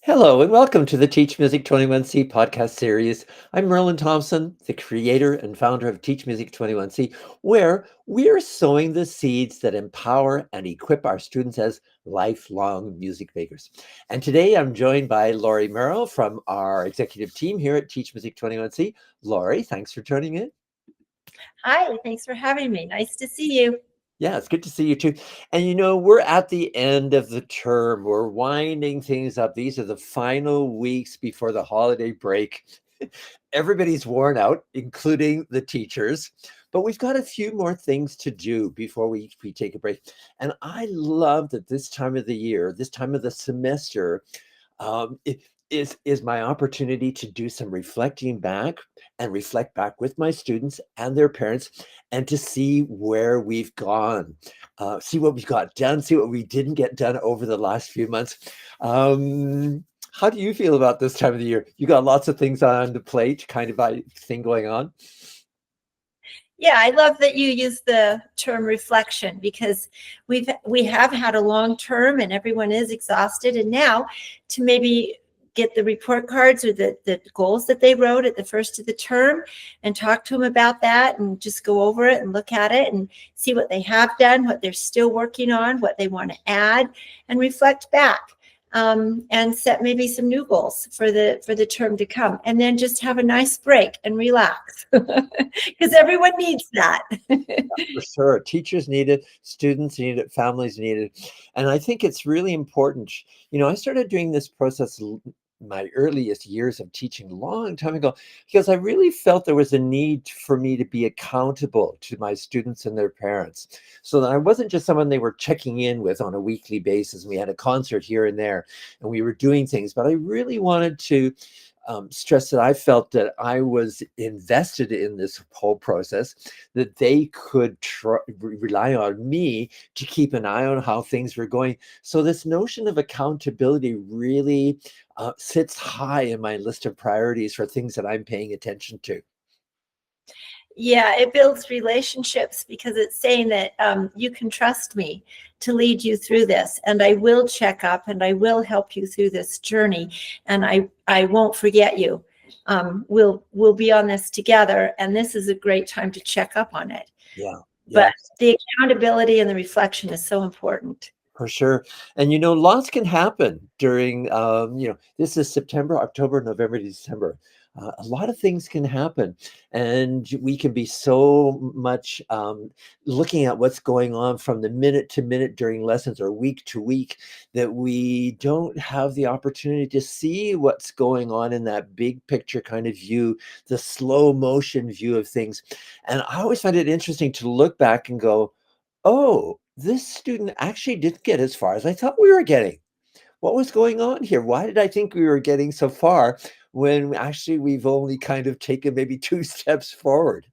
Hello and welcome to the Teach Music 21C podcast series. I'm Merlin Thompson, the creator and founder of Teach Music 21C, where we are sowing the seeds that empower and equip our students as lifelong music makers. And today I'm joined by Lorrie Merrell from our executive team here at Teach Music 21C. Lorrie, thanks for joining in. Hi, thanks for having me. Nice to see you. Yeah, it's good to see you too. And we're at the end of the term. We're winding things up. These are the final weeks before the holiday break. Everybody's worn out, including the teachers. But we've got a few more things to do before we take a break. And I love that this time of the year, this time of the semester, it is my opportunity to do some reflecting back and reflect back with my students and their parents and to see where we've gone, see what we've got done, see what we didn't get done over the last few months. How do you feel about this time of the year? You got lots of things on the plate, kind of thing going on. Yeah, I love that you use the term reflection because we have had a long term and everyone is exhausted. And now to maybe get the report cards or the goals that they wrote at the first of the term and talk to them about that and just go over it and look at it and see what they have done, what they're still working on, what they want to add, and reflect back. And set maybe some new goals for the term to come, and then just have a nice break and relax because everyone needs that. For sure. Teachers need it, students need it, families need it. And I think it's really important. I started doing this process my earliest years of teaching a long time ago because I really felt there was a need for me to be accountable to my students and their parents, so that I wasn't just someone they were checking in with on a weekly basis. We had a concert here and there and we were doing things, but I really wanted to stress that I felt that I was invested in this whole process, that they could rely on me to keep an eye on how things were going. So this notion of accountability really sits high in my list of priorities for things that I'm paying attention to. Yeah, it builds relationships because it's saying that you can trust me to lead you through this, and I will check up and I will help you through this journey, and I won't forget you. We'll be on this together, and this is a great time to check up on it. Yeah. But the accountability and the reflection is so important. For sure. And lots can happen during, this is September, October, November, December. A lot of things can happen, and we can be so much looking at what's going on from the minute to minute during lessons or week to week that we don't have the opportunity to see what's going on in that big picture kind of view, the slow motion view of things. And I always find it interesting to look back and go, oh, this student actually didn't get as far as I thought we were getting. What was going on here? Why did I think we were getting so far when actually we've only kind of taken maybe 2 steps forward?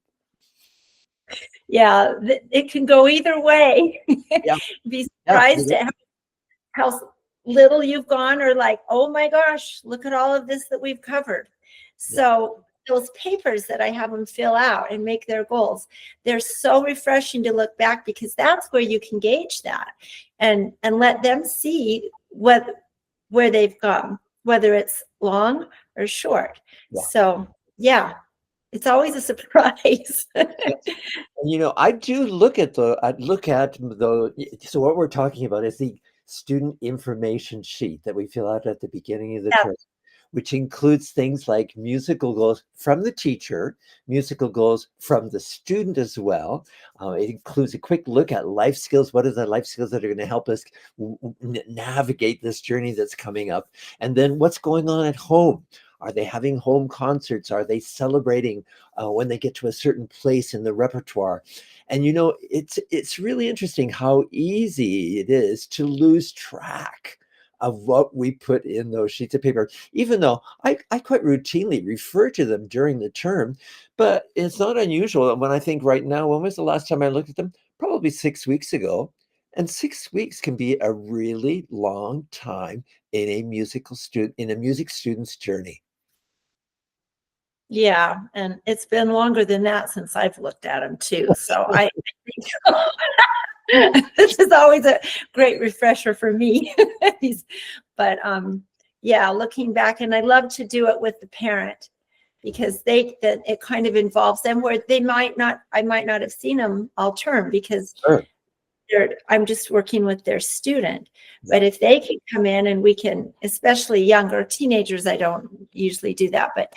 Yeah, it can go either way. Yeah. Be Yeah. surprised at how little you've gone, or like, oh my gosh, look at all of this that we've covered. So those papers that I have them fill out and make their goals, they're so refreshing to look back, because that's where you can gauge that and let them see where they've gone, whether it's long or short. Yeah. So yeah, it's always a surprise. I do look at so what we're talking about is the student information sheet that we fill out at the beginning of the Yeah. term, which includes things like musical goals from the teacher, musical goals from the student as well. It includes a quick look at life skills. What are the life skills that are going to help us navigate this journey that's coming up? And then what's going on at home? Are they having home concerts? Are they celebrating when they get to a certain place in the repertoire? And it's really interesting how easy it is to lose track of what we put in those sheets of paper, even though I quite routinely refer to them during the term. But it's not unusual. When I think right now, when was the last time I looked at them? Probably 6 weeks ago. And 6 weeks can be a really long time in a music student's journey. Yeah, and it's been longer than that since I've looked at them too. So I think this is always a great refresher for me. But yeah, looking back, and I love to do it with the parent, because it kind of involves them, where I might not have seen them all term, because Sure. I'm just working with their student. Yeah. But if they can come in and we can, especially younger teenagers, I don't usually do that, but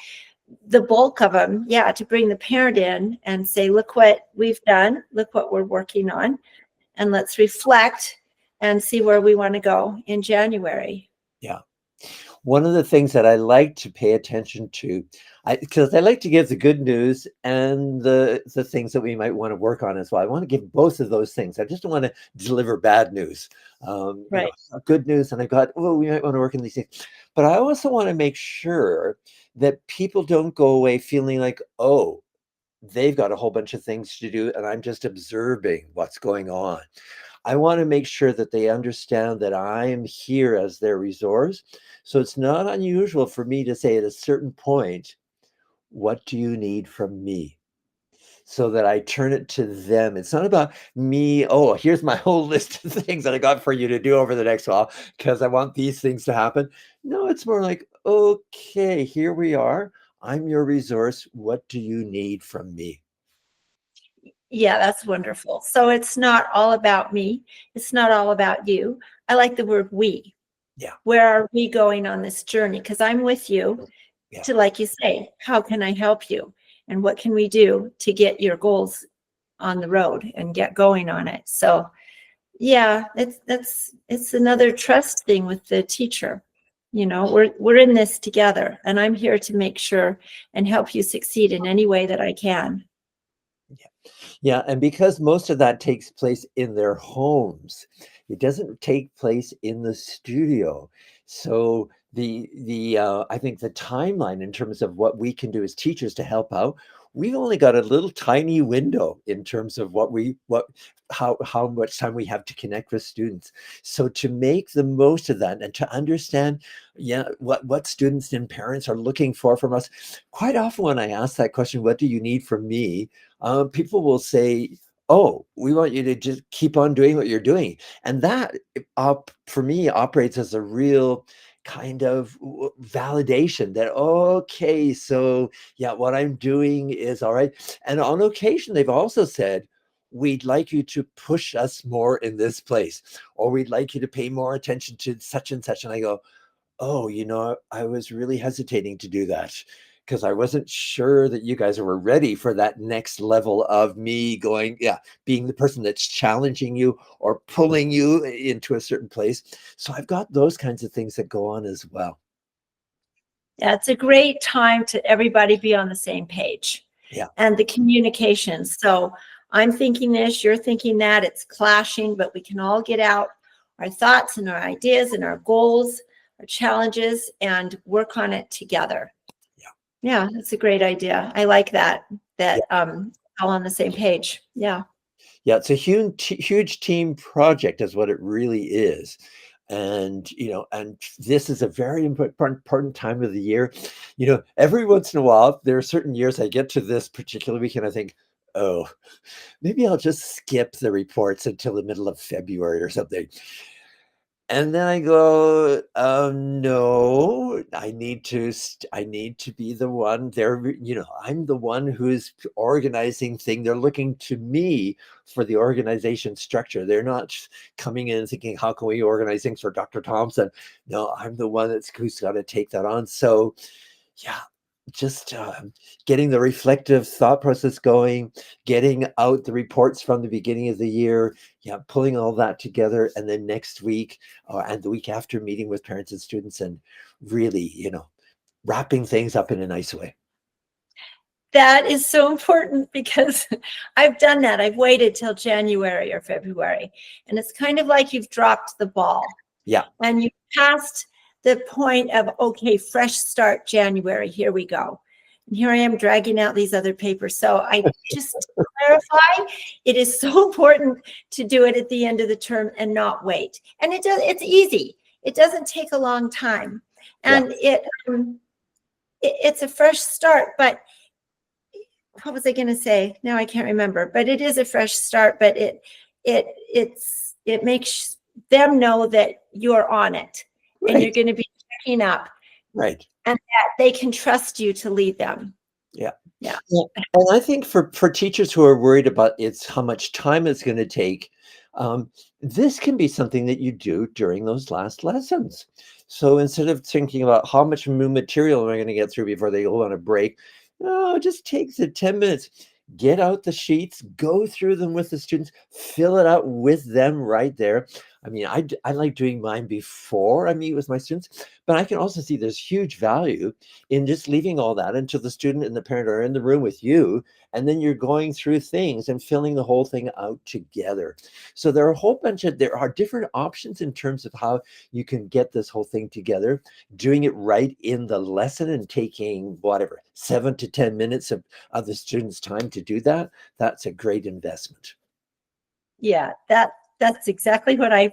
the bulk of them, yeah, to bring the parent in and say, look what we've done, look what we're working on, and let's reflect and see where we want to go in January. Yeah. One of the things that I like to pay attention to, because I like to give the good news and the things that we might want to work on as well. I want to give both of those things. I just don't want to deliver bad news. Right. Good news, and I got, oh, we might want to work on these things. But I also want to make sure that people don't go away feeling like, oh, they've got a whole bunch of things to do, and I'm just observing what's going on. I want to make sure that they understand that I am here as their resource. So it's not unusual for me to say at a certain point, what do you need from me? So that I turn it to them. It's not about me. Oh, here's my whole list of things that I got for you to do over the next while because I want these things to happen. No, it's more like, okay, here we are. I'm your resource. What do you need from me? Yeah, that's wonderful. So it's not all about me. It's not all about you. I like the word we. Yeah. Where are we going on this journey? Because I'm with you Yeah. to, like you say, how can I help you? And what can we do to get your goals on the road and get going on it? So yeah, it's another trust thing with the teacher. You know, we're in this together, and I'm here to make sure and help you succeed in any way that I can. Yeah, and because most of that takes place in their homes, it doesn't take place in the studio. So the I think the timeline in terms of what we can do as teachers to help out, we've only got a little tiny window in terms of what how much time we have to connect with students. So to make the most of that and to understand, yeah, what students and parents are looking for from us. Quite often when I ask that question, what do you need from me? People will say, oh, we want you to just keep on doing what you're doing. And that, for me, operates as a real kind of validation that, okay, so yeah, what I'm doing is all right. And on occasion, they've also said, we'd like you to push us more in this place, or we'd like you to pay more attention to such and such. And I go, oh, I was really hesitating to do that because I wasn't sure that you guys were ready for that next level of me going, yeah, being the person that's challenging you or pulling you into a certain place. So I've got those kinds of things that go on as well. Yeah, it's a great time to everybody be on the same page. Yeah. And the communication. So I'm thinking this, you're thinking that, it's clashing, but we can all get out our thoughts and our ideas and our goals, our challenges, and work on it together. Yeah, that's a great idea. I like that Yeah. all on the same page. Yeah. Yeah, it's a huge team project is what it really is. And, and this is a very important time of the year. Every once in a while, there are certain years I get to this particular week and I think, oh, maybe I'll just skip the reports until the middle of February or something. And then I go, no, I need to be the one there. I'm the one who's organizing thing. They're looking to me for the organization structure. They're not coming in and thinking, how can we organize things for Dr. Thompson? No, I'm the one who's got to take that on. So yeah, just getting the reflective thought process going, getting out the reports from the beginning of the year, yeah, pulling all that together, and then next week and the week after, meeting with parents and students, and really, wrapping things up in a nice way. That is so important, because I've done that. I've waited till January or February, and it's kind of like you've dropped the ball. Yeah. And you passed the point of, okay, fresh start January, here we go. And here I am dragging out these other papers. So I just clarify, it is so important to do it at the end of the term and not wait. And it's easy. It doesn't take a long time. And it's a fresh start, but what was I going to say? Now I can't remember, but it is a fresh start, but it makes them know that you're on it, and you're going to be picking up, Right. and that they can trust you to lead them. Yeah. Yeah. Well, and I think for teachers who are worried about it's how much time it's going to take, um, this can be something that you do during those last lessons. So instead of thinking about how much new material am I going to get through before they go on a break, no, just take the 10 minutes, get out the sheets, go through them with the students, fill it out with them right there. I mean, I like doing mine before I meet with my students, but I can also see there's huge value in just leaving all that until the student and the parent are in the room with you, and then you're going through things and filling the whole thing out together. So there are different options in terms of how you can get this whole thing together, doing it right in the lesson and taking whatever 7 to 10 minutes of the student's time to do that. That's a great investment. Yeah, that's exactly what I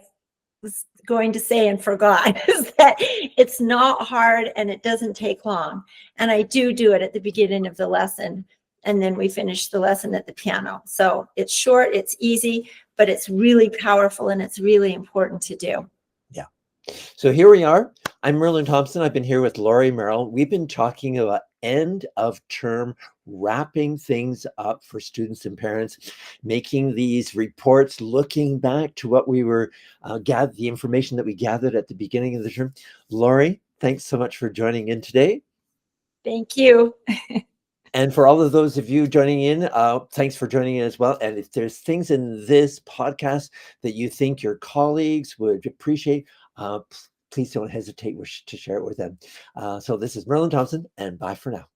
was going to say and forgot, is that it's not hard and it doesn't take long. And I do it at the beginning of the lesson, and then we finish the lesson at the piano. So it's short, it's easy, but it's really powerful and it's really important to do. Yeah. So here we are. I'm Merlin Thompson. I've been here with Lorrie Merrell. We've been talking about end of term, wrapping things up for students and parents, making these reports, looking back to what we were the information that we gathered at the beginning of the term. Lorrie, thanks so much for joining in today. Thank you. And for all of those of you joining in, thanks for joining in as well. And if there's things in this podcast that you think your colleagues would appreciate, please don't hesitate to share it with them. So this is Merlin Thompson, and bye for now.